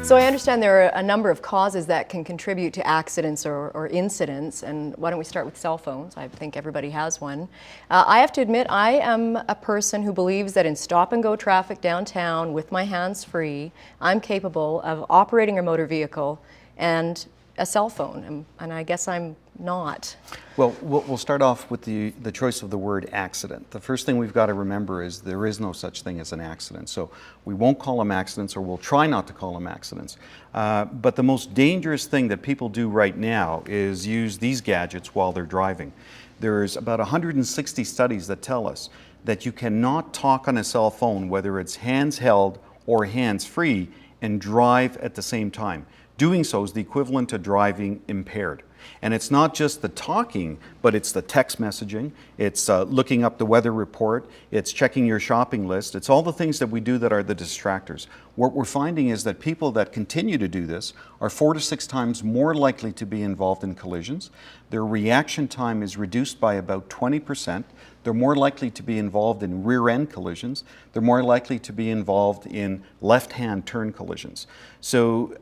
So I understand there are a number of causes that can contribute to accidents or incidents, and why don't we start with cell phones? I think everybody has one. I have to admit, I am a person who believes that in stop-and-go traffic downtown with my hands free, I'm capable of operating a motor vehicle and a cell phone, and I guess I'm not. Well, we'll start off with the choice of the word accident. The first thing we've got to remember is there is no such thing as an accident. So we won't call them accidents, or we'll try not to call them accidents. But the most dangerous thing that people do right now is use these gadgets while they're driving. There's about 160 studies that tell us that you cannot talk on a cell phone, whether it's hands held or hands free, and drive at the same time. Doing so is the equivalent to driving impaired. And it's not just the talking, but it's the text messaging, it's looking up the weather report, it's checking your shopping list, it's all the things that we do that are the distractors. What we're finding is that people that continue to do this are 4 to 6 times more likely to be involved in collisions. Their reaction time is reduced by about 20%. They're more likely to be involved in rear-end collisions. They're more likely to be involved in left-hand turn collisions. So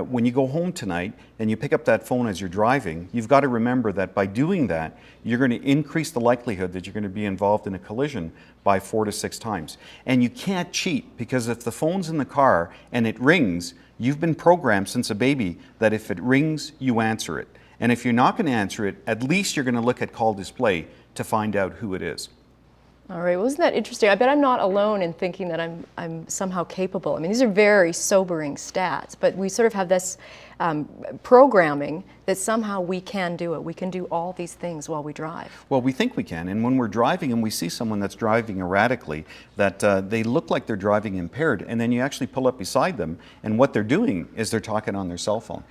when you go home tonight and you pick up that phone as you're driving, you've got to remember that by doing that, you're going to increase the likelihood that you're going to be involved in a collision by 4 to 6 times. And you can't cheat, because if the phone's in the car and it rings, you've been programmed since a baby that if it rings, you answer it. And if you're not going to answer it, at least you're going to look at call display to find out who it is. All right, well, isn't that interesting? I bet I'm not alone in thinking that I'm somehow capable. I mean, these are very sobering stats, but we sort of have this programming that somehow we can do it. We can do all these things while we drive. Well, we think we can, and when we're driving and we see someone that's driving erratically, that they look like they're driving impaired, and then you actually pull up beside them, and what they're doing is they're talking on their cell phone.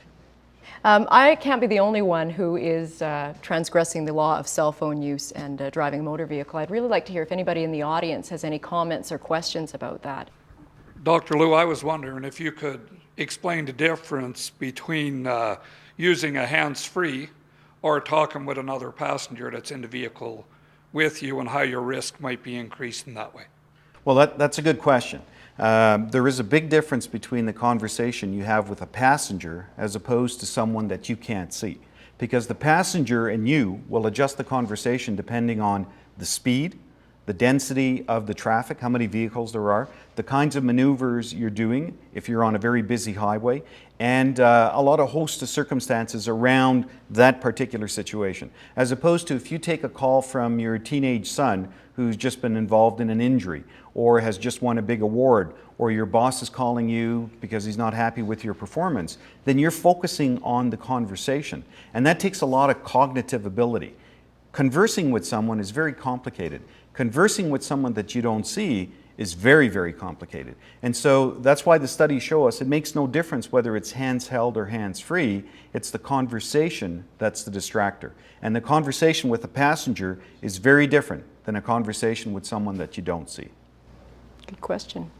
I can't be the only one who is transgressing the law of cell phone use and driving a motor vehicle. I'd really like to hear if anybody in the audience has any comments or questions about that. Dr. Liu, I was wondering if you could explain the difference between using a hands-free or talking with another passenger that's in the vehicle with you, and how your risk might be increased in that way. Well, that's a good question. There is a big difference between the conversation you have with a passenger as opposed to someone that you can't see. Because the passenger and you will adjust the conversation depending on the speed, the density of the traffic, how many vehicles there are, the kinds of maneuvers you're doing if you're on a very busy highway, and a lot of host of circumstances around that particular situation. As opposed to if you take a call from your teenage son who's just been involved in an injury, or has just won a big award, or your boss is calling you because he's not happy with your performance, then you're focusing on the conversation. And that takes a lot of cognitive ability. Conversing with someone is very complicated. Conversing with someone that you don't see is very, very complicated. And so that's why the studies show us it makes no difference whether it's hands held or hands free. It's the conversation that's the distractor. And the conversation with a passenger is very different than a conversation with someone that you don't see. Good question.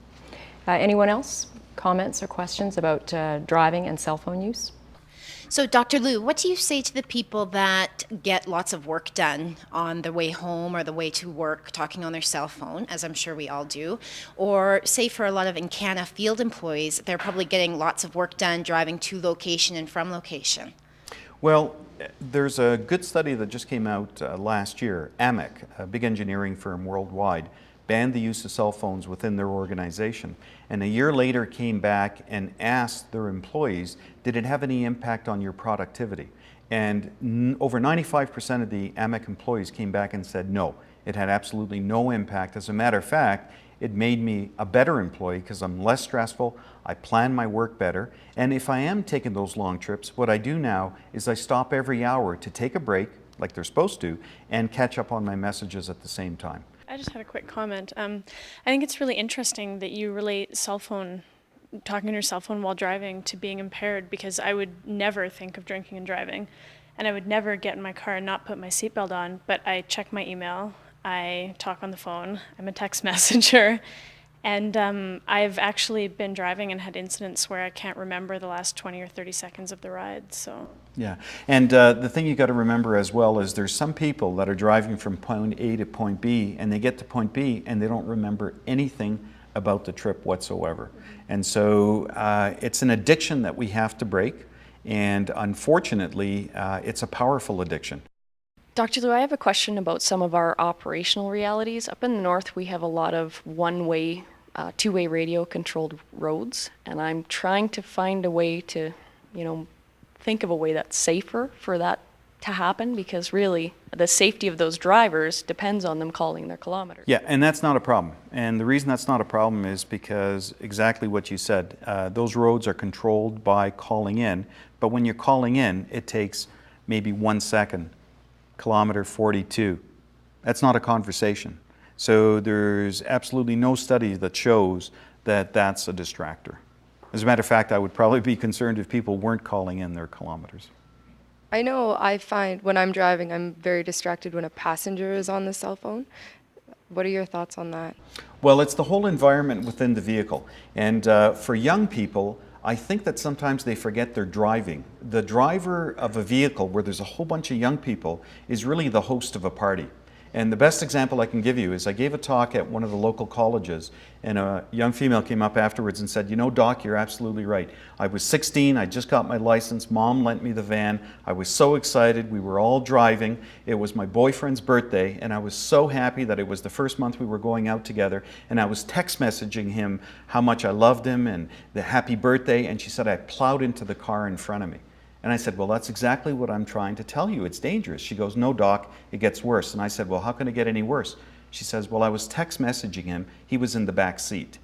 Anyone else? Comments or questions about driving and cell phone use? So, Dr. Liu, what do you say to the people that get lots of work done on the way home or the way to work, talking on their cell phone, as I'm sure we all do? Or say for a lot of Encana field employees, they're probably getting lots of work done driving to location and from location. Well, there's a good study that just came out last year. Camacc, a big engineering firm worldwide, banned the use of cell phones within their organization, and a year later came back and asked their employees, did it have any impact on your productivity? And over 95% of the Camacc employees came back and said no, it had absolutely no impact. As a matter of fact, it made me a better employee because I'm less stressful, I plan my work better, and if I am taking those long trips, what I do now is I stop every hour to take a break, like they're supposed to, and catch up on my messages at the same time. I just had a quick comment. I think it's really interesting that you relate talking on your cell phone while driving to being impaired, because I would never think of drinking and driving, and I would never get in my car and not put my seatbelt on, but I check my email, I talk on the phone, I'm a text messenger, and I've actually been driving and had incidents where I can't remember the last 20 or 30 seconds of the ride, so. Yeah, and the thing you got to remember as well is there's some people that are driving from point A to point B, and they get to point B and they don't remember anything about the trip whatsoever. And so it's an addiction that we have to break, and unfortunately, it's a powerful addiction. Dr. Liu, I have a question about some of our operational realities. Up in the north, we have a lot of one-way, two-way radio-controlled roads, and I'm trying to find a way to, think of a way that's safer for that to happen, because really the safety of those drivers depends on them calling their kilometers. Yeah, and that's not a problem. And the reason that's not a problem is because exactly what you said, those roads are controlled by calling in, but when you're calling in, it takes maybe 1 second. Kilometer 42. That's not a conversation. So there's absolutely no study that shows that that's a distractor. As a matter of fact, I would probably be concerned if people weren't calling in their kilometers. I know I find when I'm driving, I'm very distracted when a passenger is on the cell phone. What are your thoughts on that? Well, it's the whole environment within the vehicle. And for young people, I think that sometimes they forget they're driving. The driver of a vehicle where there's a whole bunch of young people is really the host of a party. And the best example I can give you is I gave a talk at one of the local colleges, and a young female came up afterwards and said, Doc, you're absolutely right. I was 16, I just got my license, Mom lent me the van, I was so excited, we were all driving, it was my boyfriend's birthday, and I was so happy that it was the first month we were going out together, and I was text messaging him how much I loved him and the happy birthday, and she said I plowed into the car in front of me. And I said, well, that's exactly what I'm trying to tell you. It's dangerous. She goes, no, Doc, it gets worse. And I said, well, how can it get any worse? She says, well, I was text messaging him. He was in the back seat.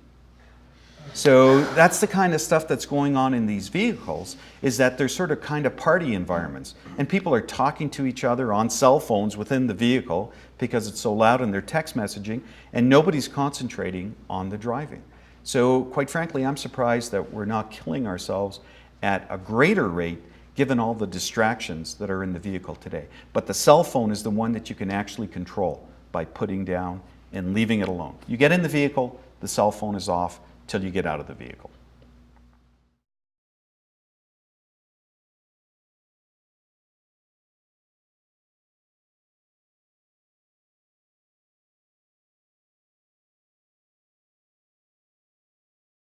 So that's the kind of stuff that's going on in these vehicles, is that they're sort of kind of party environments. And people are talking to each other on cell phones within the vehicle because it's so loud and they're text messaging, and nobody's concentrating on the driving. So quite frankly, I'm surprised that we're not killing ourselves at a greater rate given all the distractions that are in the vehicle today. But the cell phone is the one that you can actually control by putting down and leaving it alone. You get in the vehicle, the cell phone is off till you get out of the vehicle.